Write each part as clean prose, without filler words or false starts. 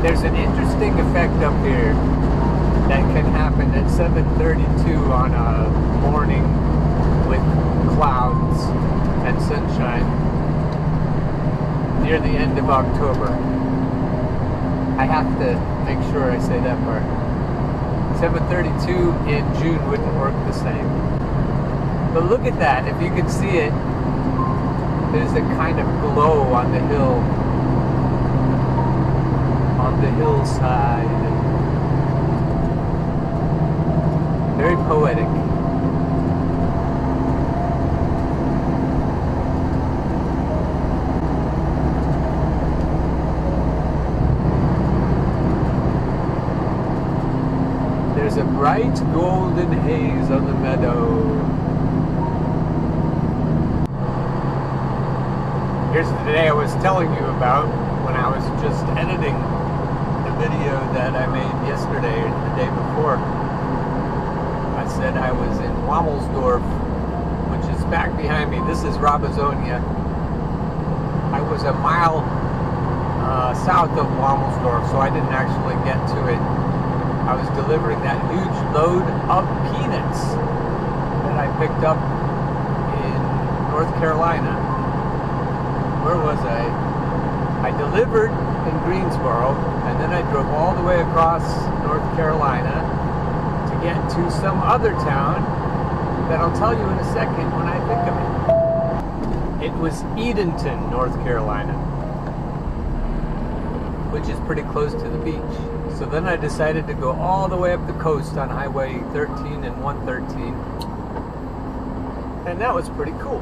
There's an interesting effect up here that can happen at 7:32 on a morning with clouds and sunshine near the end of October. I have to make sure I say that part. 7:32 in June wouldn't work the same. But look at that, if you can see it, there's a kind of glow on the hill, on the hillside. Very poetic. There's a bright golden haze on the meadow. Here's the day I was telling you about when I was just editing the video that I made yesterday and the day before. I said I was in Womelsdorf, which is back behind me. This is Robizonia. I was a mile south of Womelsdorf, so I didn't actually get to it. I was delivering that huge load of peanuts that I picked up in North Carolina. Where was I? I delivered in Greensboro, and then I drove all the way across North Carolina to get to some other town that I'll tell you in a second when I think of it. It was Edenton, North Carolina, which is pretty close to the beach. So then I decided to go all the way up the coast on Highway 13 and 113, and that was pretty cool.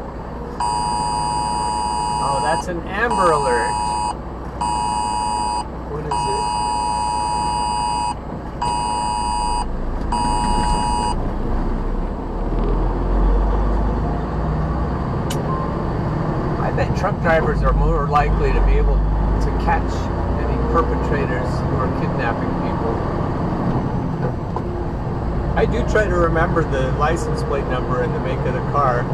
Oh, that's an Amber Alert. What is it? I bet truck drivers are more likely to be able to catch any perpetrators who are kidnapping people. I do try to remember the license plate number and the make of the car.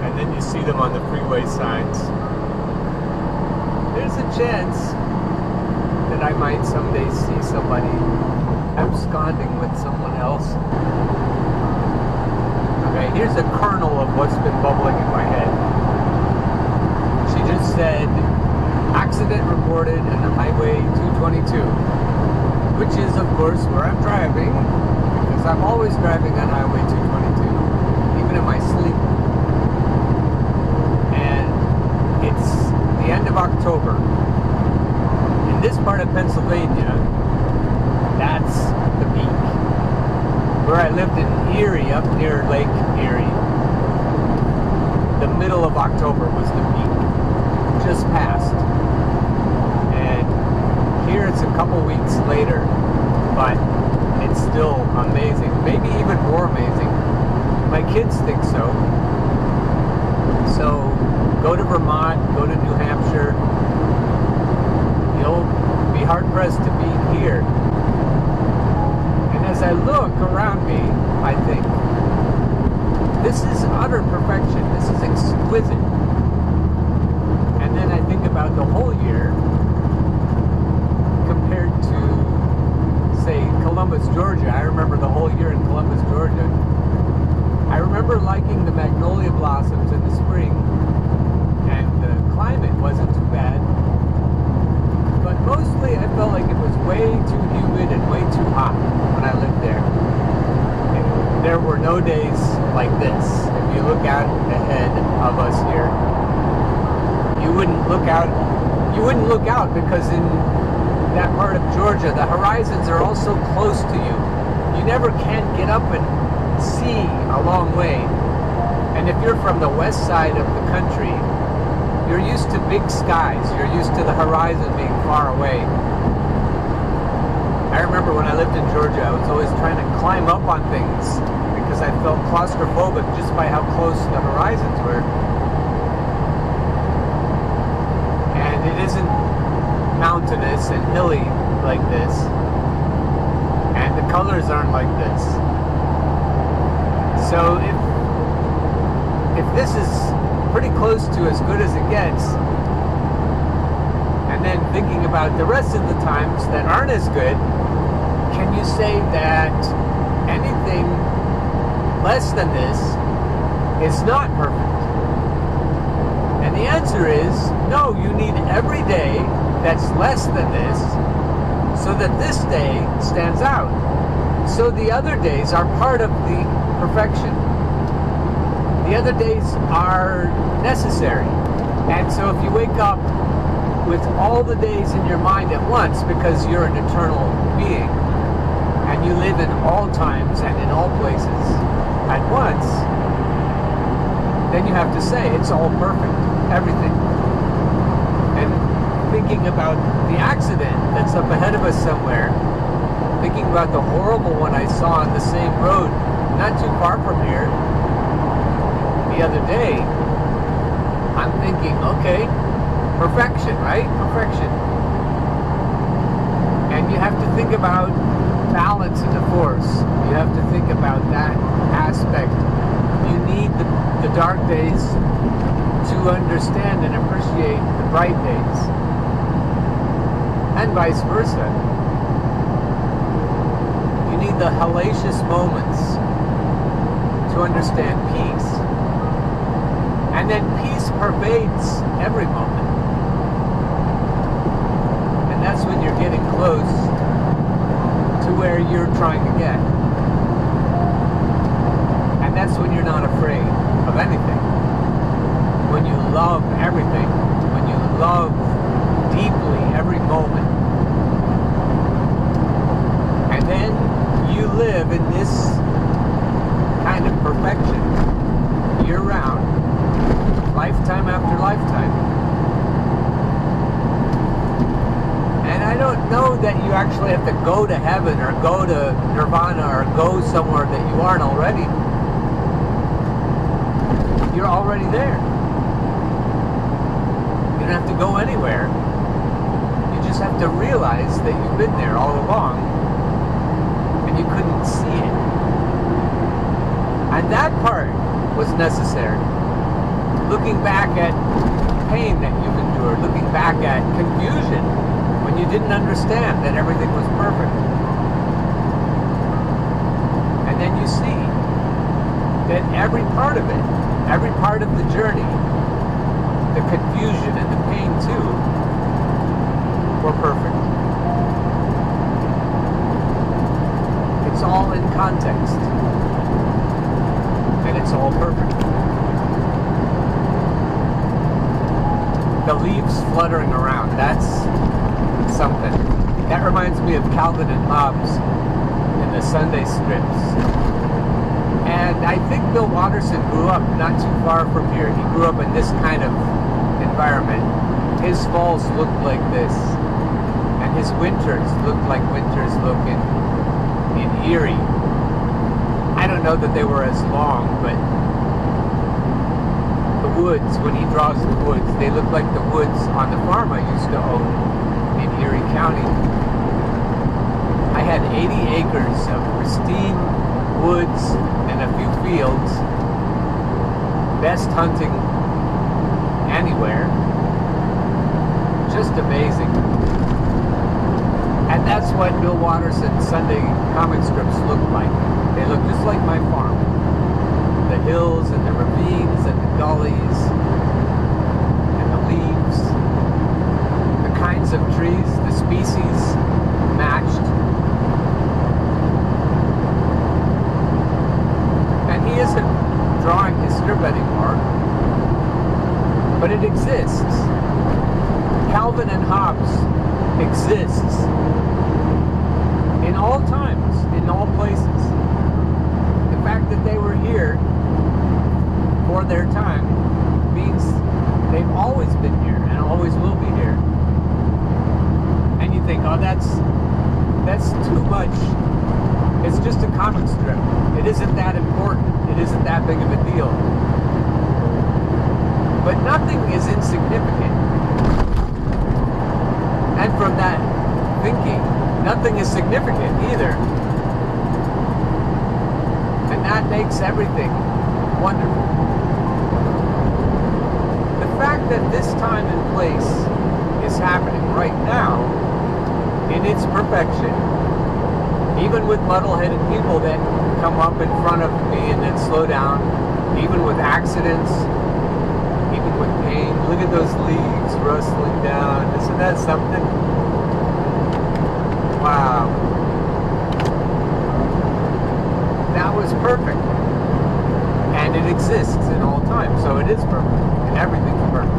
And then you see them on the freeway signs. There's a chance that I might someday see somebody absconding with someone else. Okay, here's a kernel of what's been bubbling in my head. She just said, accident reported on Highway 222, which is, of course, where I'm driving, because I'm always driving on Highway 222, even in my sleep. It's the end of October. In this part of Pennsylvania, that's the peak. Where I lived in Erie, up near Lake Erie, the middle of October was the peak. Just passed. And here it's a couple weeks later, but it's still amazing. Maybe even more amazing. My kids think so. So go to Vermont, go to New Hampshire. You'll be hard-pressed to beat here. And as I look around me, I think, this is utter perfection. This is exquisite. And then I think about the whole year compared to, say, Columbus, Georgia. I remember the whole year in Columbus, Georgia. I remember liking the magnolia blossoms in the spring, and the climate wasn't too bad, but mostly I felt like it was way too humid and way too hot when I lived there. And there were no days like this. If you look out ahead of us here, you wouldn't look out because in that part of Georgia, the horizons are all so close to you. You never can get up and see a long way. And if you're from the west side of the country, you're used to big skies. You're used to the horizon being far away. I remember when I lived in Georgia, I was always trying to climb up on things because I felt claustrophobic just by how close the horizons were. And it isn't mountainous and hilly like this. And the colors aren't like this. So if this is pretty close to as good as it gets, and then thinking about the rest of the times that aren't as good, can you say that anything less than this is not perfect? And the answer is no, you need every day that's less than this so that this day stands out. So the other days are part of the perfection. The other days are necessary. And so if you wake up with all the days in your mind at once, because you're an eternal being and you live in all times and in all places at once, then you have to say it's all perfect, everything. And thinking about the accident that's up ahead of us somewhere, thinking about the horrible one I saw on the same road not too far from here the other day, I'm thinking, okay, perfection, right? Perfection. And you have to think about balance in the force. You have to think about that aspect. You need the dark days to understand and appreciate the bright days. And vice versa. You need the hellacious moments to understand peace. And then peace pervades every moment. And that's when you're getting close to where you're trying to get. And that's when you're not afraid of anything. When you love everything. When you love deeply every moment. And then you live in this kind of perfection year-round. Lifetime after lifetime. And I don't know that you actually have to go to heaven or go to nirvana or go somewhere that you aren't already. You're already there. You don't have to go anywhere. You just have to realize that you've been there all along and you couldn't see it. And that part was necessary. Looking back at pain that you've endured, looking back at confusion when you didn't understand that everything was perfect. And then you see that every part of it, every part of the journey, the confusion and the pain too, were perfect. It's all in context. And it's all perfect. The leaves fluttering around, that's something. That reminds me of Calvin and Hobbes in the Sunday strips. And I think Bill Watterson grew up not too far from here. He grew up in this kind of environment. His falls looked like this. And his winters looked like winters look in Erie. I don't know that they were as long, but the woods, when he draws the woods, they look like the woods on the farm I used to own in Erie County. I had 80 acres of pristine woods and a few fields. Best hunting anywhere. Just amazing. And that's what Bill Watterson's Sunday comic strips look like. They look just like my farm. The hills and the ravines and the gullies and the leaves, the kinds of trees, the species matched. And he isn't drawing his strip anymore, but it exists. Calvin and Hobbes exists in all times, in all places. The fact that they were here for their time means they've always been here and always will be here. And you think, oh, that's too much. It's just a comic strip. It isn't that important. It isn't that big of a deal. But nothing is insignificant. And from that thinking, nothing is significant either. And that makes everything wonderful. The fact that this time and place is happening right now in its perfection, even with muddle-headed people that come up in front of me and then slow down, even with accidents, even with pain. Look at those leaves rustling down. Isn't that something? Wow. That was perfect. And it exists in all time, so it is perfect. And everything's perfect.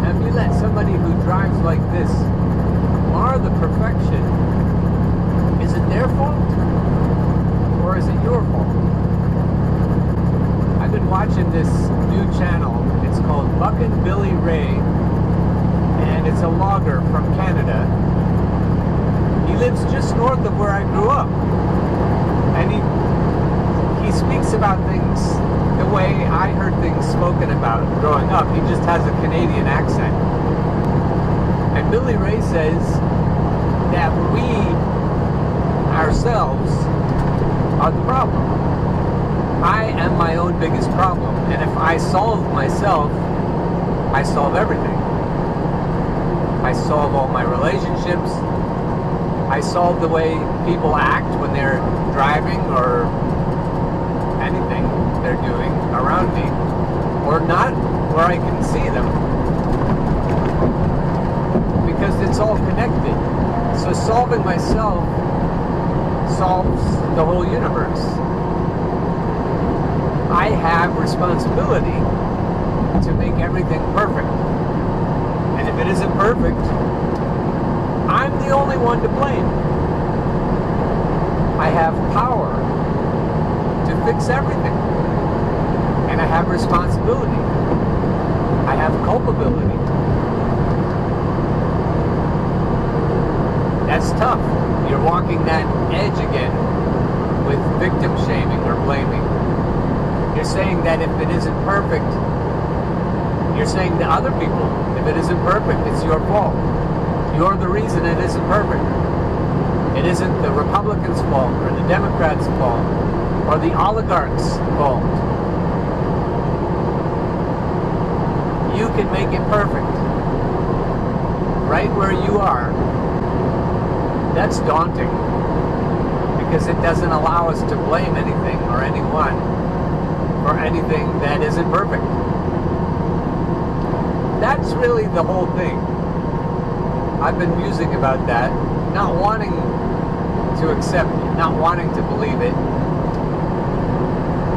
Now if you let somebody who drives like this mar the perfection, is it their fault? Or is it your fault? I've been watching this new channel. It's called Buckin' Billy Ray, and it's a logger from Canada. He lives just north of where I grew up, and he speaks about things the way I heard things spoken about growing up. He just has a Canadian accent. And Billy Ray says that we ourselves are the problem. I am my own biggest problem, and if I solve myself, I solve everything. I solve all my relationships. I solve the way people act when they're driving or anything they're doing around me, or not where I can see them, because it's all connected. So solving myself solves the whole universe. I have responsibility to make everything perfect. And if it isn't perfect, I'm the only one to blame. I have power to fix everything. And I have responsibility. I have culpability. That's tough. You're walking that edge again with victim shaming or blaming. You're saying that if it isn't perfect, you're saying to other people, if it isn't perfect, it's your fault. You're the reason it isn't perfect. It isn't the Republicans' fault or the Democrats' fault or the oligarchs' fault. You can make it perfect. Right where you are. That's daunting, because it doesn't allow us to blame anything or anyone for anything that isn't perfect. That's really the whole thing. I've been musing about that, not wanting to accept it, not wanting to believe it,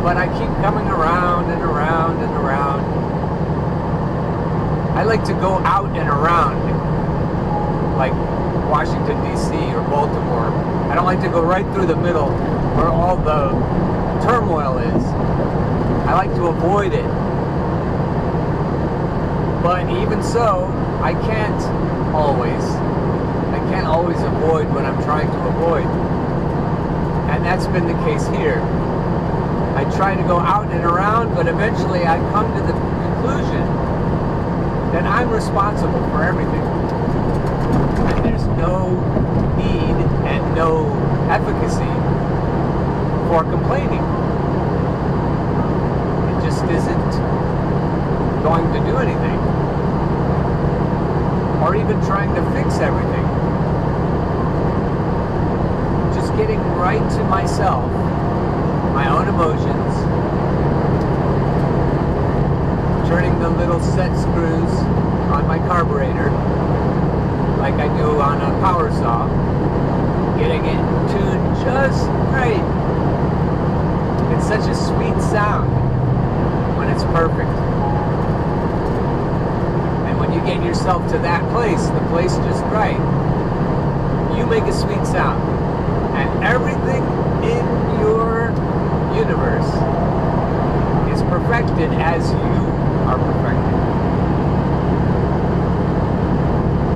but I keep coming around and around and around. I like to go out and around, like Washington, D.C. or Baltimore. I don't like to go right through the middle where all the turmoil is. I like to avoid it. But even so, I can't always avoid what I'm trying to avoid. And that's been the case here. I try to go out and around, but eventually I come to the conclusion that I'm responsible for everything. And there's no need and no efficacy for complaining. It just isn't going to do anything. Or even trying to fix everything. Just getting right to myself, my own emotions, turning the little set screws on my carburetor like I do on a power saw, getting it tuned just right. It's such a sweet sound when it's perfect. And when you get yourself to that place, the place just right, you make a sweet sound. And everything in your universe is perfected as you